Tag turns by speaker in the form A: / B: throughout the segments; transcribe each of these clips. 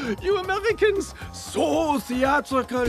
A: You Americans, so theatrical.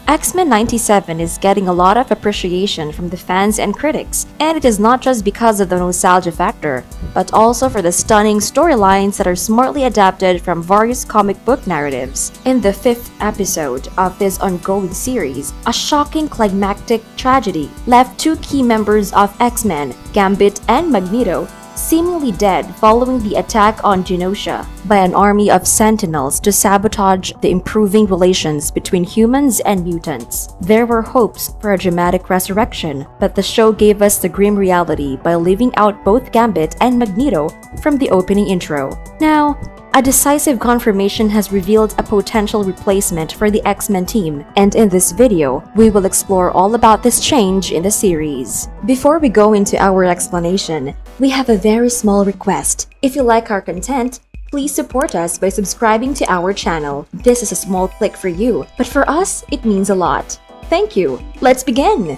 B: X-Men 97 is getting a lot of appreciation from the fans and critics, and it is not just because of the nostalgia factor, but also for the stunning storylines that are smartly adapted from various comic book narratives. In the fifth episode of this ongoing series, a shocking climactic tragedy left two key members of X-Men, Gambit and Magneto, seemingly dead following the attack on Genosha by an army of Sentinels to sabotage the improving relations between humans and mutants. There were hopes for a dramatic resurrection, but the show gave us the grim reality by leaving out both Gambit and Magneto from the opening intro. Now, a decisive confirmation has revealed a potential replacement for the X-Men team, and in this video, we will explore all about this change in the series. Before we go into our explanation, we have a very small request. If you like our content, please support us by subscribing to our channel. This is a small click for you, but for us, it means a lot. Thank you. Let's begin!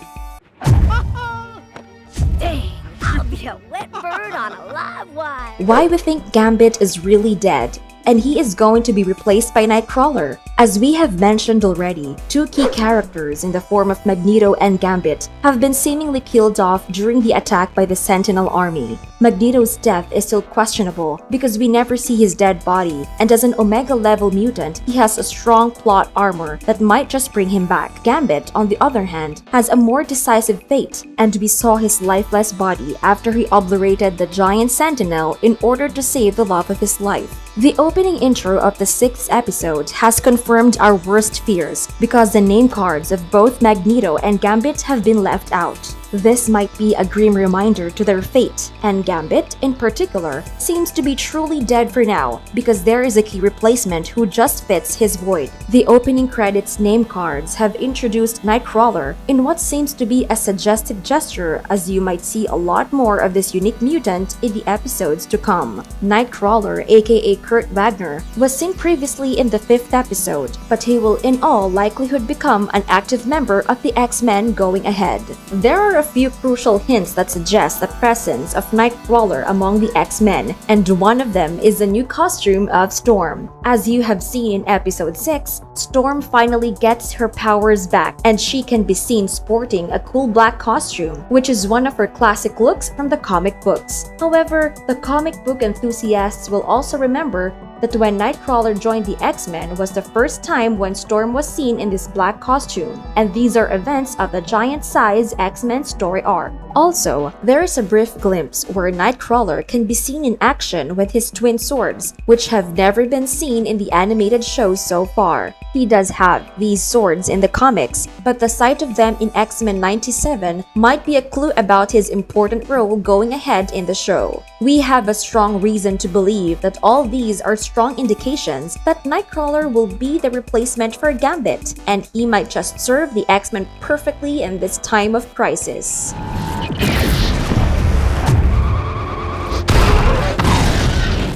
C: Dang, I'll be a wet bird on a live wire.
B: Why we think Gambit is really dead, and he is going to be replaced by Nightcrawler. As we have mentioned already, two key characters in the form of Magneto and Gambit have been seemingly killed off during the attack by the Sentinel army. Magneto's death is still questionable because we never see his dead body, and as an Omega-level mutant, he has a strong plot armor that might just bring him back. Gambit, on the other hand, has a more decisive fate, and we saw his lifeless body after he obliterated the giant Sentinel in order to save the love of his life. The opening intro of the sixth episode has confirmed our worst fears because the name cards of both Magneto and Gambit have been left out. This might be a grim reminder to their fate, and Gambit, in particular, seems to be truly dead for now because there is a key replacement who just fits his void. The opening credits name cards have introduced Nightcrawler in what seems to be a suggestive gesture, as you might see a lot more of this unique mutant in the episodes to come. Nightcrawler, aka Kurt Wagner, was seen previously in the fifth episode, but he will in all likelihood become an active member of the X-Men going ahead. There are a few crucial hints that suggest the presence of Nightcrawler among the X-Men, and one of them is the new costume of Storm. As you have seen in episode 6, Storm finally gets her powers back, and she can be seen sporting a cool black costume, which is one of her classic looks from the comic books. However, the comic book enthusiasts will also remember that when Nightcrawler joined the X-Men was the first time when Storm was seen in this black costume, and these are events of the giant-size X-Men story arc. Also, there is a brief glimpse where Nightcrawler can be seen in action with his twin swords, which have never been seen in the animated show so far. He does have these swords in the comics, but the sight of them in X-Men 97 might be a clue about his important role going ahead in the show. We have a strong reason to believe that all these are strong indications that Nightcrawler will be the replacement for Gambit, and he might just serve the X-Men perfectly in this time of crisis.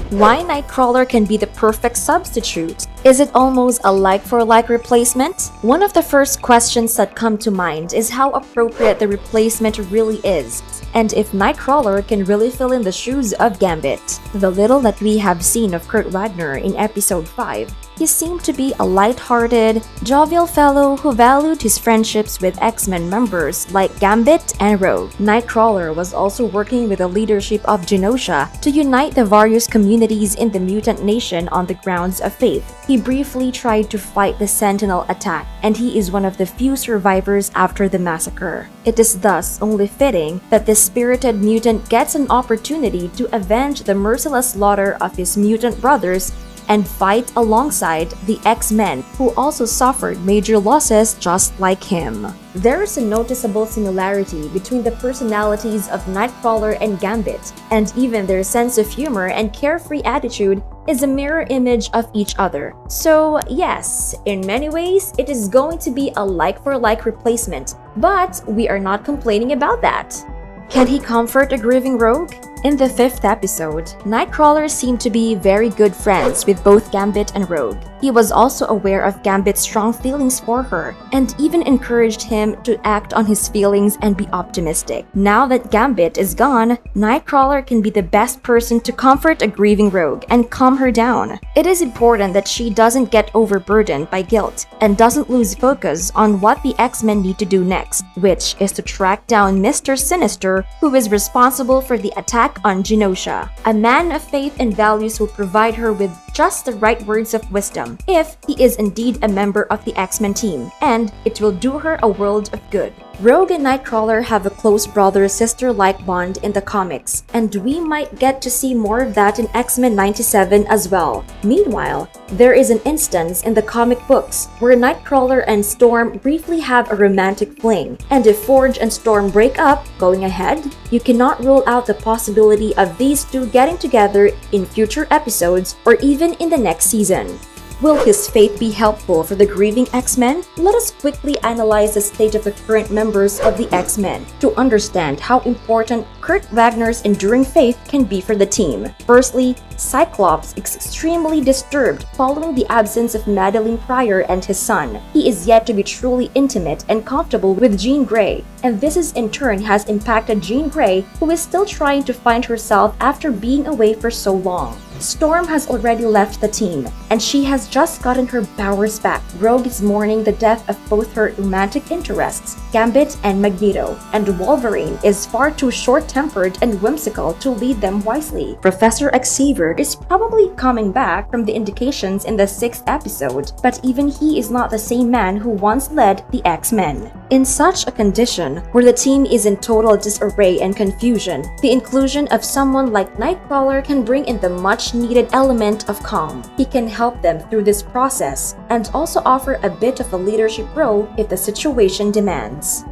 B: Why Nightcrawler can be the perfect substitute? Is it almost a like-for-like replacement? One of the first questions that come to mind is how appropriate the replacement really is, and if Nightcrawler can really fill in the shoes of Gambit. The little that we have seen of Kurt Wagner in episode 5, he seemed to be a light-hearted, jovial fellow who valued his friendships with X-Men members like Gambit and Rogue. Nightcrawler was also working with the leadership of Genosha to unite the various communities in the mutant nation on the grounds of faith. He briefly tried to fight the Sentinel attack, and he is one of the few survivors after the massacre. It is thus only fitting that this spirited mutant gets an opportunity to avenge the merciless slaughter of his mutant brothers and fight alongside the X-Men, who also suffered major losses just like him. There is a noticeable similarity between the personalities of Nightcrawler and Gambit, and even their sense of humor and carefree attitude is a mirror image of each other. So yes, in many ways, it is going to be a like-for-like replacement, but we are not complaining about that. Can he comfort a grieving Rogue? In the 5th episode, Nightcrawler seemed to be very good friends with both Gambit and Rogue. He was also aware of Gambit's strong feelings for her, and even encouraged him to act on his feelings and be optimistic. Now that Gambit is gone, Nightcrawler can be the best person to comfort a grieving Rogue and calm her down. It is important that she doesn't get overburdened by guilt, and doesn't lose focus on what the X-Men need to do next, which is to track down Mr. Sinister, who is responsible for the attack on Genosha. A man of faith and values will provide her with just the right words of wisdom, if he is indeed a member of the X-Men team, and it will do her a world of good. Rogue and Nightcrawler have a close brother-sister-like bond in the comics, and we might get to see more of that in X-Men 97 as well. Meanwhile, there is an instance in the comic books where Nightcrawler and Storm briefly have a romantic fling, and if Forge and Storm break up, going ahead, you cannot rule out the possibility of these two getting together in future episodes or even in the next season. Will his fate be helpful for the grieving X-Men? Let us quickly analyze the state of the current members of the X-Men to understand how important Kurt Wagner's enduring faith can be for the team. Firstly, Cyclops is extremely disturbed following the absence of Madeline Pryor and his son. He is yet to be truly intimate and comfortable with Jean Grey, and this is in turn has impacted Jean Grey, who is still trying to find herself after being away for so long. Storm has already left the team, and she has just gotten her powers back. Rogue is mourning the death of both her romantic interests, Gambit and Magneto, and Wolverine is far too short-tempered and whimsical to lead them wisely. Professor Xavier is probably coming back from the indications in the 6th episode, but even he is not the same man who once led the X-Men. In such a condition, where the team is in total disarray and confusion, the inclusion of someone like Nightcrawler can bring in the much-needed element of calm. He can help them through this process, and also offer a bit of a leadership role if the situation demands.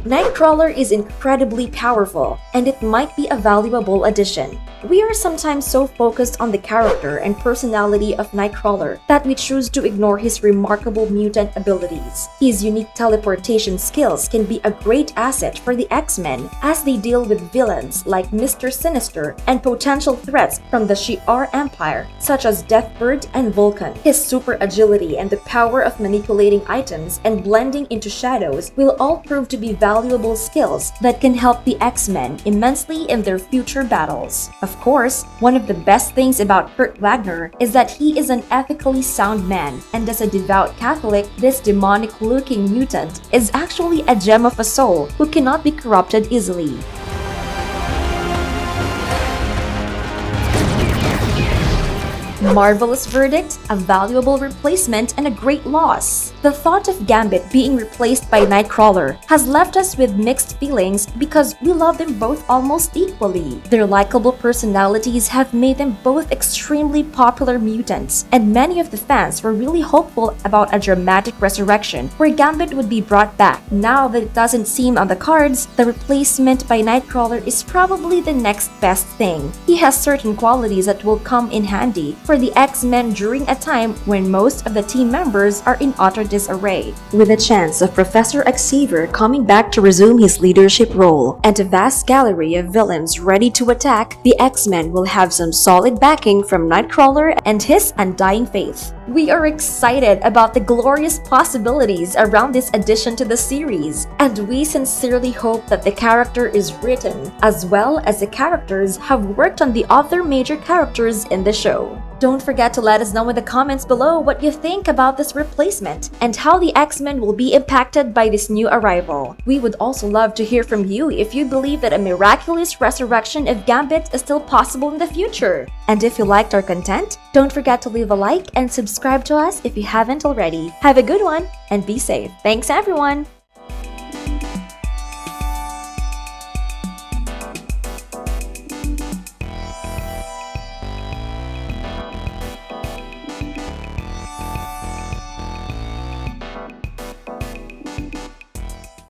B: Nightcrawler is incredibly powerful, and it might be a valuable addition. We are sometimes so focused on the character and personality of Nightcrawler that we choose to ignore his remarkable mutant abilities. His unique teleportation skills can be a great asset for the X-Men as they deal with villains like Mr. Sinister and potential threats from the Shi'ar Empire, such as Deathbird and Vulcan. His super agility and the power of manipulating items and blending into shadows will all prove to be valuable skills that can help the X-Men immensely in their future battles. Of course, one of the best things about Kurt Wagner is that he is an ethically sound man, and as a devout Catholic, this demonic-looking mutant is actually a gem of a soul who cannot be corrupted easily. Marvelous verdict, a valuable replacement, and a great loss. The thought of Gambit being replaced by Nightcrawler has left us with mixed feelings because we love them both almost equally. Their likable personalities have made them both extremely popular mutants, and many of the fans were really hopeful about a dramatic resurrection where Gambit would be brought back. Now that it doesn't seem on the cards, the replacement by Nightcrawler is probably the next best thing. He has certain qualities that will come in handy for the X-Men during a time when most of the team members are in utter disarray. With a chance of Professor Xavier coming back to resume his leadership role and a vast gallery of villains ready to attack, the X-Men will have some solid backing from Nightcrawler and his undying faith. We are excited about the glorious possibilities around this addition to the series, and we sincerely hope that the character is written as well as the characters have worked on the other major characters in the show. Don't forget to let us know in the comments below what you think about this replacement and how the X-Men will be impacted by this new arrival. We would also love to hear from you if you believe that a miraculous resurrection of Gambit is still possible in the future. And if you liked our content, don't forget to leave a like and subscribe to us if you haven't already. Have a good one and be safe. Thanks everyone!